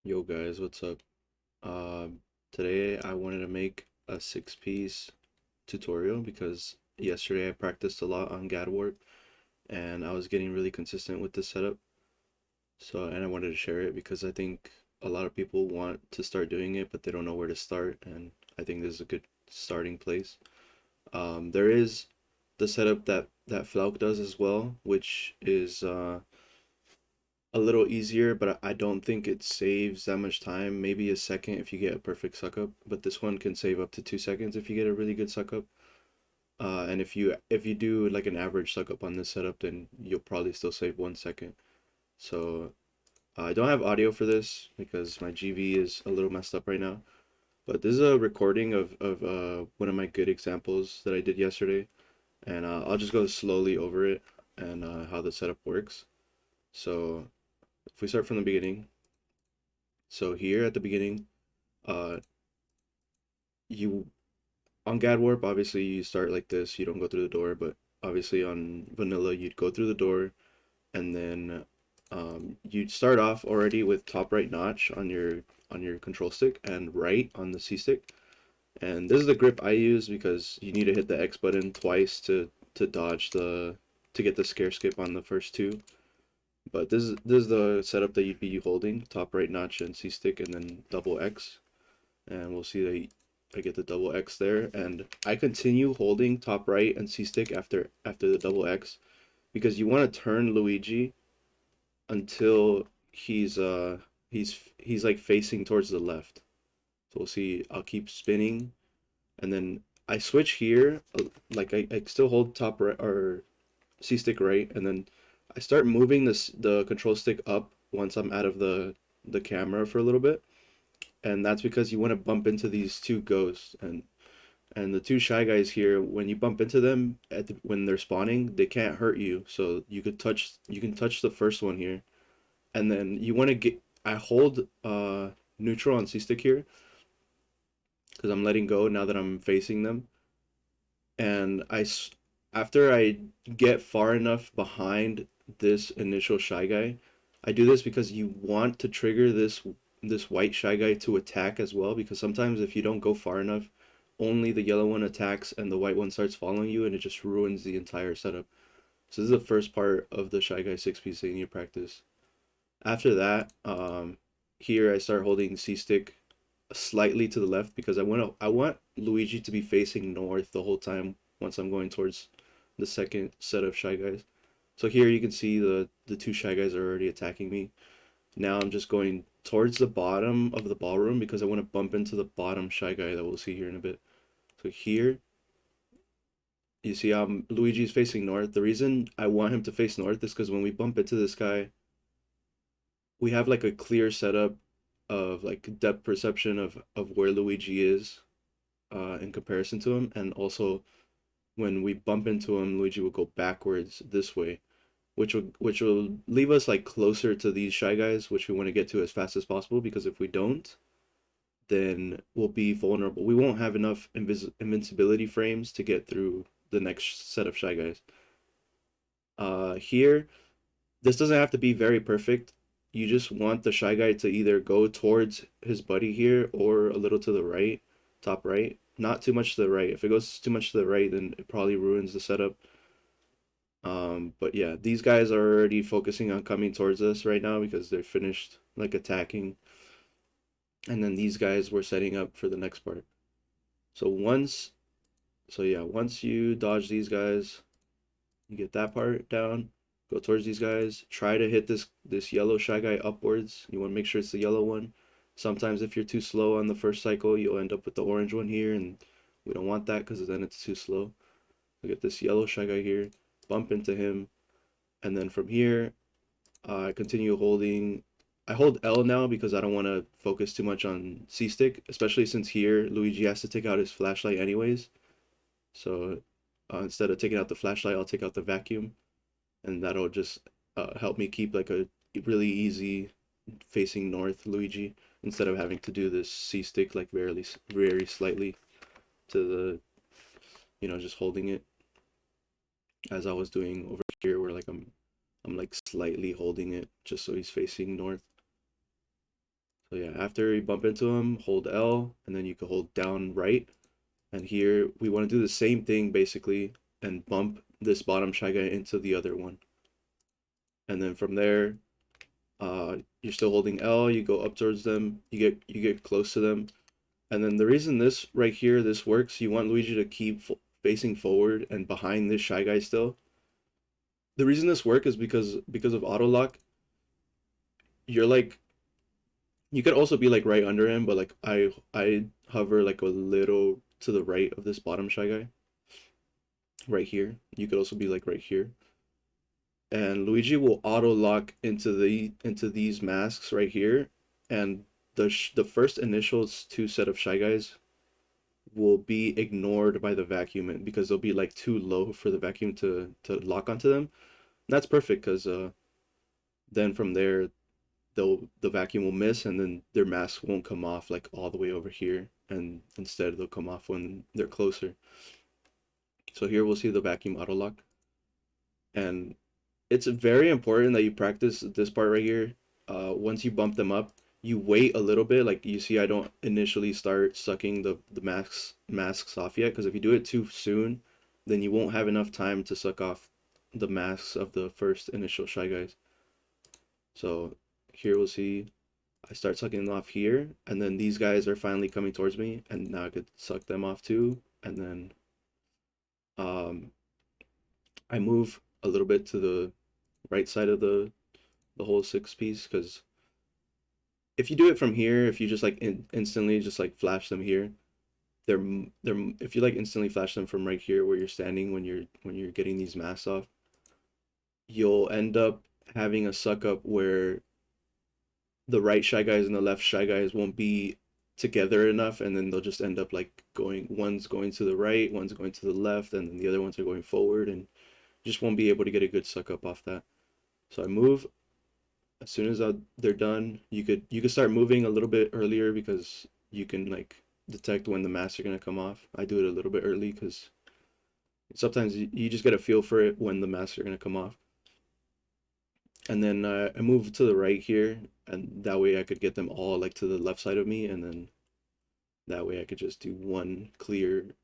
Yo guys, what's up? Today I wanted to make a six-piece tutorial because yesterday I practiced a lot on GAD Warp and I was getting really consistent with this setup. And I wanted to share it because I think a lot of people want to start doing it, but they don't know where to start, and I think this is a good starting place. There is the setup that Flauk does as well, which is a little easier, but I don't think it saves that much time. Maybe a second if you get a perfect suck up, but this one can save up to 2 seconds if you get a really good suck up. And if you do like an average suck up on this setup, then you'll probably still save 1 second. So I don't have audio for this because my GV is a little messed up right now. But this is a recording of one of my good examples that I did yesterday, and I'll just go slowly over it and how the setup works. So if we start from the beginning, so here at the beginning, uh, you on GAD Warp, obviously you start like this. You don't go through the door, but obviously on vanilla, you'd go through the door, and then you'd start off already with top right notch on your control stick and right on the C stick. And this is the grip I use because you need to hit the X button twice to dodge to get the scare skip on the first two. But this is the setup that you'd be holding, top right notch and C stick, and then double X. And we'll see that I get the double X there, and I continue holding top right and C stick after the double X because you want to turn Luigi until he's like facing towards the left. So we'll see. I'll keep spinning, and then I switch here. Like I still hold top right or C stick right, and then I start moving the control stick up once I'm out of the camera for a little bit, and that's because you want to bump into these two ghosts, and the two shy guys here, when you bump into them when they're spawning, they can't hurt you, so you can touch the first one here, and then you want to get I hold neutral on C stick here because I'm letting go now that I'm facing them, and after I get far enough behind this initial shy guy, I do this because you want to trigger this white shy guy to attack as well, because sometimes if you don't go far enough, only the yellow one attacks and the white one starts following you, and it just ruins the entire setup. So this is the first part of the shy guy six piece that you need to practice. After that, here I start holding C stick slightly to the left because I want Luigi to be facing north the whole time once I'm going towards the second set of shy guys. So here you can see the two shy guys are already attacking me. Now I'm just going towards the bottom of the ballroom because I want to bump into the bottom shy guy that we'll see here in a bit. So here you see Luigi's facing north. The reason I want him to face north is because when we bump into this guy, we have like a clear setup of like depth perception of where Luigi is in comparison to him, and also when we bump into him, Luigi will go backwards this way, which will leave us like closer to these shy guys, which we want to get to as fast as possible. Because if we don't, then we'll be vulnerable. We won't have enough invincibility frames to get through the next set of shy guys. Here, this doesn't have to be very perfect. You just want the shy guy to either go towards his buddy here or a little to the right, top right. Not too much to the right. If it goes too much to the right, then it probably ruins the setup. But yeah, these guys are already focusing on coming towards us right now because they're finished like attacking. And then these guys were setting up for the next part. So once you dodge these guys, you get that part down, go towards these guys, try to hit this yellow shy guy upwards. You want to make sure it's the yellow one. Sometimes if you're too slow on the first cycle, you'll end up with the orange one here, and we don't want that because then it's too slow. Look at this yellow shy guy here, bump into him, and then from here, I continue holding. I hold L now because I don't want to focus too much on C stick, especially since here Luigi has to take out his flashlight anyways. So instead of taking out the flashlight, I'll take out the vacuum, and that'll just help me keep like a really easy facing north Luigi instead of having to do this C stick like very slightly to the just holding it as I was doing over here where like I'm like slightly holding it just so he's facing north. So yeah, after you bump into them, hold L, and then you can hold down right. And here we want to do the same thing basically and bump this bottom Shy Guy into the other one. And then from there, you're still holding L, you go up towards them, you get close to them. And then the reason this right here, this works, you want Luigi to keep facing forward and behind this Shy Guy still. The reason this work is because of auto lock. You're like you could also be like right under him, but like I hover like a little to the right of this bottom Shy Guy right here. You could also be like right here. And Luigi will auto lock into these masks right here, and the first initial two set of Shy Guys will be ignored by the vacuum because they'll be like too low for the vacuum to lock onto them. And that's perfect because then from there the vacuum will miss and then their mask won't come off like all the way over here, and instead they'll come off when they're closer. So here we'll see the vacuum auto lock, and it's very important that you practice this part right here. Once you bump them up, you wait a little bit. Like you see, I don't initially start sucking the masks off yet, because if you do it too soon, then you won't have enough time to suck off the masks of the first initial Shy Guys. So here we'll see I start sucking them off here, and then these guys are finally coming towards me, and now I could suck them off too, and then um, I move a little bit to the right side of the whole six piece, because if you do it from here, if you just like instantly just like flash them here, they're if you like instantly flash them from right here where you're standing when you're getting these masks off, you'll end up having a suck up where the right Shy Guys and the left Shy Guys won't be together enough, and then they'll just end up like one's going to the right, one's going to the left, and then the other ones are going forward, and just won't be able to get a good suck up off that. So I move as soon as they're done. You could start moving a little bit earlier because you can like detect when the masks are gonna come off. I do it a little bit early because sometimes you just get a feel for it when the masks are gonna come off. And then I move to the right here, and that way I could get them all like to the left side of me, and then that way I could just do one clear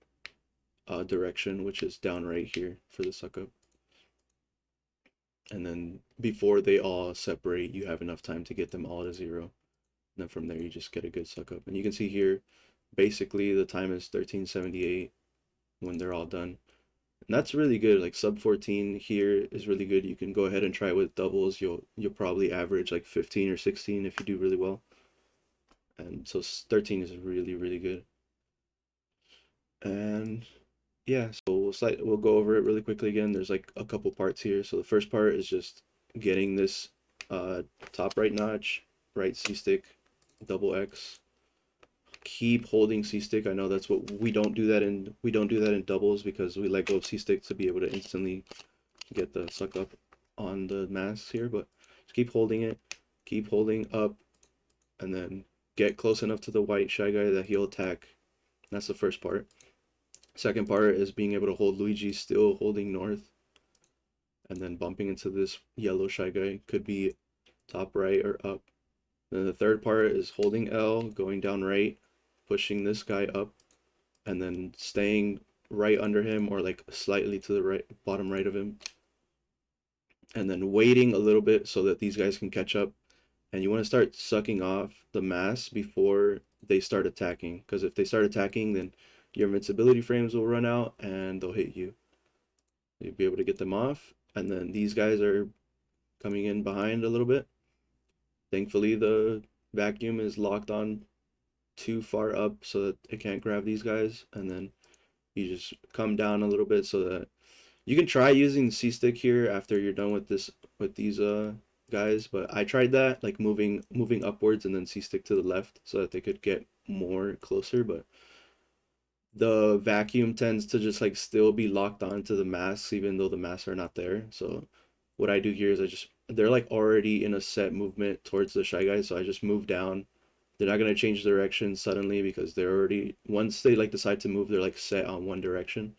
direction, which is down right here for the suck up. And then before they all separate, you have enough time to get them all to zero. And then from there, you just get a good suck up. And you can see here, basically the time is 1378 when they're all done. And that's really good. Like sub 14 here is really good. You can go ahead and try it with doubles. You'll probably average like 15 or 16 if you do really well. And so 13 is really, really good. And yeah, so we'll go over it really quickly again. There's like a couple parts here. So the first part is just getting this uh, top right notch, right C stick, double X. Keep holding C stick. I know that's what we don't do that in doubles because we let go of C stick to be able to instantly get the suck up on the masks here. But just keep holding it, keep holding up, and then get close enough to the white Shy Guy that he'll attack. That's the first part. Second part is being able to hold Luigi still holding north, and then bumping into this yellow Shy Guy. Could be top right or up. Then the third part is holding L, going down right, pushing this guy up, and then staying right under him or like slightly to the right, bottom right of him. And then waiting a little bit so that these guys can catch up. And you want to start sucking off the mass before they start attacking. Because if they start attacking, then your invincibility frames will run out and they'll hit you. You'll be able to get them off. And then these guys are coming in behind a little bit. Thankfully, the vacuum is locked on too far up so that it can't grab these guys. And then you just come down a little bit so that you can try using the C stick here after you're done with these guys, but I tried that like moving upwards and then C stick to the left so that they could get more closer, but the vacuum tends to just like still be locked onto the masks even though the masks are not there. So what I do here is they're like already in a set movement towards the Shy Guys, so I just move down. They're not gonna change direction suddenly because they're already once they like decide to move, they're like set on one direction.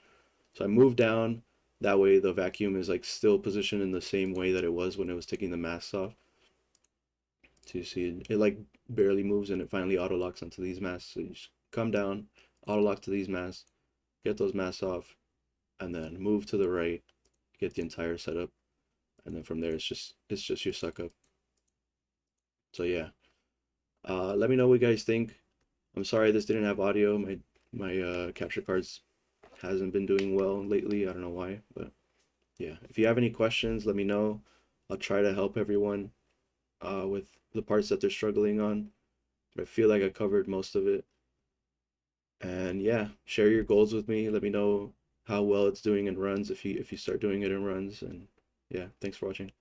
So I move down. That way the vacuum is like still positioned in the same way that it was when it was taking the masks off. So you see it like barely moves and it finally auto locks onto these masks. So you just come down, auto lock to these masks, get those masks off, and then move to the right, get the entire setup, and then from there it's just your suck up. So yeah, let me know what you guys think. I'm sorry this didn't have audio. My capture cards hasn't been doing well lately. I don't know why, but yeah. If you have any questions, let me know. I'll try to help everyone with the parts that they're struggling on. But I feel like I covered most of it. And yeah, share your goals with me. Let me know how well it's doing in runs if you start doing it in runs. And yeah, thanks for watching.